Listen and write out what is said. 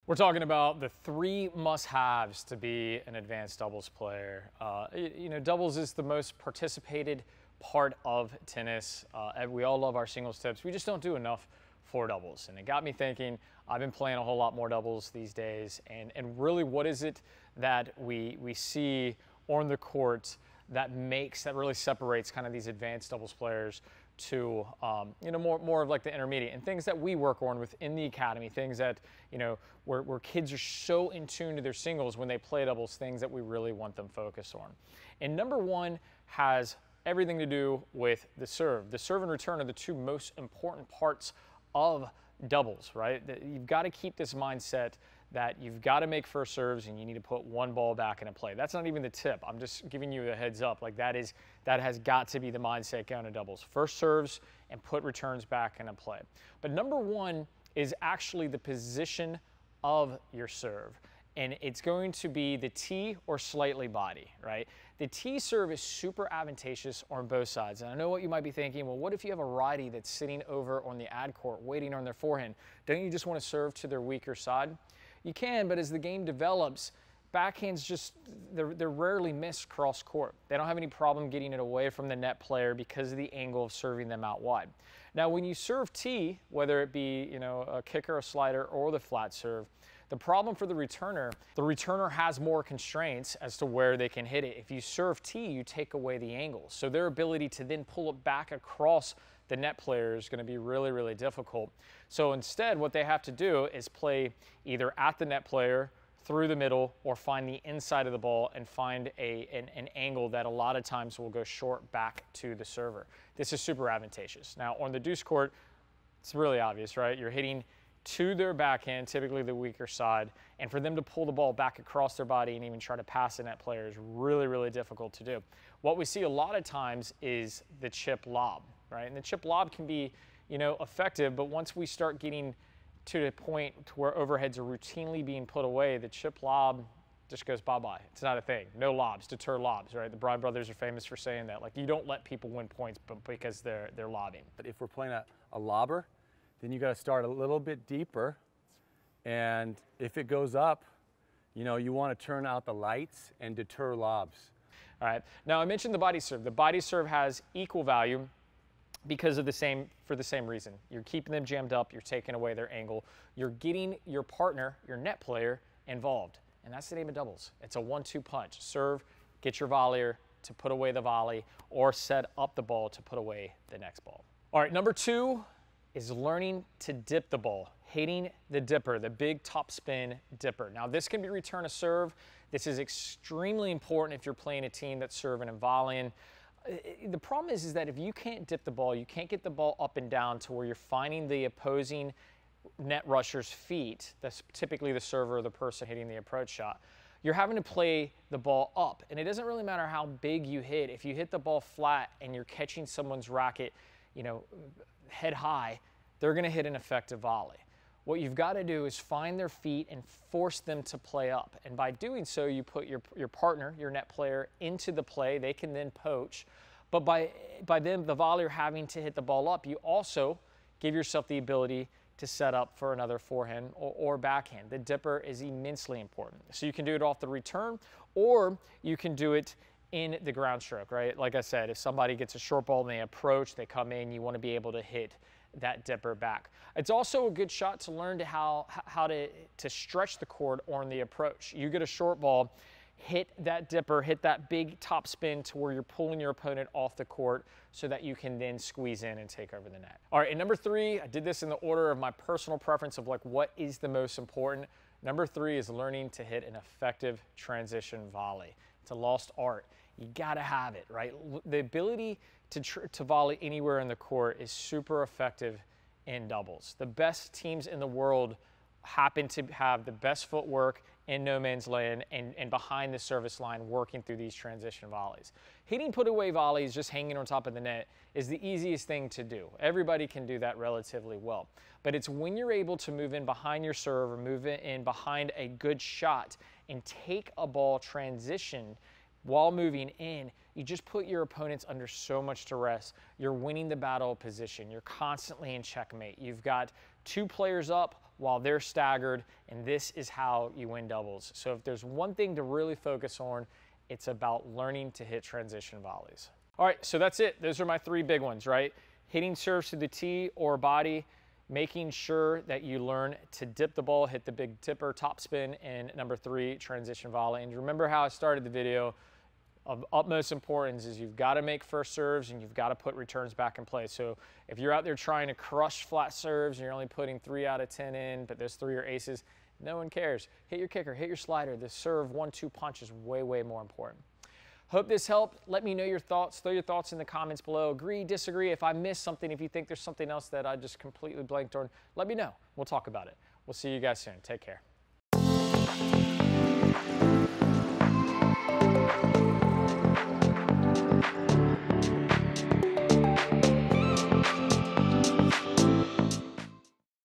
We're talking about the 3 must-haves to be an advanced doubles player. Doubles is the most participated part of tennis. We all love our singles tips. We just don't do enough for doubles. And it got me thinking, I've been playing a whole lot more doubles these days. And really, what is it that we see on the court that really separates kind of these advanced doubles players to more of like the intermediate, and things that we work on within the academy, things that where kids are so in tune to their singles when they play doubles, things that we really want them focused on. And number 1 has everything to do with the serve. The serve and return are the 2 most important parts of doubles, right? You've got to keep this mindset that you've got to make first serves and you need to put 1 ball back into play. That's not even the tip. I'm just giving you a heads up. Like that has got to be the mindset going to doubles. First serves and put returns back into play. But number 1 is actually the position of your serve. And it's going to be the tee or slightly body, right? The tee serve is super advantageous on both sides. And I know what you might be thinking, well, what if you have a righty that's sitting over on the ad court waiting on their forehand? Don't you just want to serve to their weaker side? You can, but as the game develops, backhands they're rarely missed cross court. They don't have any problem getting it away from the net player because of the angle of serving them out wide. Now, when you serve tee, whether it be a kicker, a slider, or the flat serve, the problem for the returner has more constraints as to where they can hit it. If you serve tee, you take away the angle. So their ability to then pull it back across the net player is going to be really, really difficult. So instead, what they have to do is play either at the net player, through the middle, or find the inside of the ball and find an angle that a lot of times will go short back to the server. This is super advantageous. Now, on the deuce court, it's really obvious, right? You're hitting to their backhand, typically the weaker side, and for them to pull the ball back across their body and even try to pass the net player is really, really difficult to do. What we see a lot of times is the chip lob, right? And the chip lob can be, effective, but once we start getting to the point to where overheads are routinely being put away, the chip lob just goes bye-bye. It's not a thing. No lobs, deter lobs, right? The Bryan brothers are famous for saying that. Like, you don't let people win points because they're lobbing. But if we're playing a lobber, then you got to start a little bit deeper, and if it goes up, you want to turn out the lights and deter lobs. All right. Now, I mentioned the body serve. The body serve has equal value because of for the same reason. You're keeping them jammed up. You're taking away their angle. You're getting your partner, your net player, involved, and that's the name of doubles. It's a 1-2 punch. Serve, get your volleyer to put away the volley, or set up the ball to put away the next ball. All right. Number 2 is learning to dip the ball, hitting the dipper, the big top spin dipper. Now, this can be return a serve. This is extremely important if you're playing a team that's serving and volleying. The problem is that if you can't dip the ball, you can't get the ball up and down to where you're finding the opposing net rusher's feet. That's typically the server or the person hitting the approach shot. You're having to play the ball up, and it doesn't really matter how big you hit. If you hit the ball flat and you're catching someone's racket, head high, they're going to hit an effective volley. What you've got to do is find their feet and force them to play up. And by doing so, you put your partner, your net player, into the play. They can then poach. But by them, the volleyer having to hit the ball up, you also give yourself the ability to set up for another forehand or backhand. The dipper is immensely important. So you can do it off the return, or you can do it in the ground stroke, right? Like I said, if somebody gets a short ball and they approach, they come in, you want to be able to hit that dipper back. It's also a good shot to learn how to stretch the court on the approach. You get a short ball, hit that dipper, hit that big top spin to where you're pulling your opponent off the court so that you can then squeeze in and take over the net. All right, and number 3, I did this in the order of my personal preference of like what is the most important. Number 3 is learning to hit an effective transition volley. It's a lost art. You gotta have it, right? The ability to volley anywhere in the court is super effective in doubles. The best teams in the world happen to have the best footwork in no man's land and behind the service line working through these transition volleys. Hitting put away volleys just hanging on top of the net is the easiest thing to do. Everybody can do that relatively well. But it's when you're able to move in behind your serve or move in behind a good shot and take a ball transition while moving in, you just put your opponents under so much duress. You're winning the battle of position. You're constantly in checkmate. You've got 2 players up, while they're staggered, and this is how you win doubles. So if there's one thing to really focus on, it's about learning to hit transition volleys. All right, so that's it. Those are my 3 big ones, right? Hitting serves to the tee or body, making sure that you learn to dip the ball, hit the big tipper, top spin, and number 3, transition volley. And remember how I started the video, of utmost importance is you've got to make first serves and you've got to put returns back in place. So if you're out there trying to crush flat serves and you're only putting 3 out of 10 in, but those 3 are aces, no one cares. Hit your kicker, hit your slider. The serve 1-2 punch is way, way more important. Hope this helped. Let me know your thoughts. Throw your thoughts in the comments below. Agree, disagree. If I missed something, if you think there's something else that I just completely blanked on, let me know. We'll talk about it. We'll see you guys soon. Take care.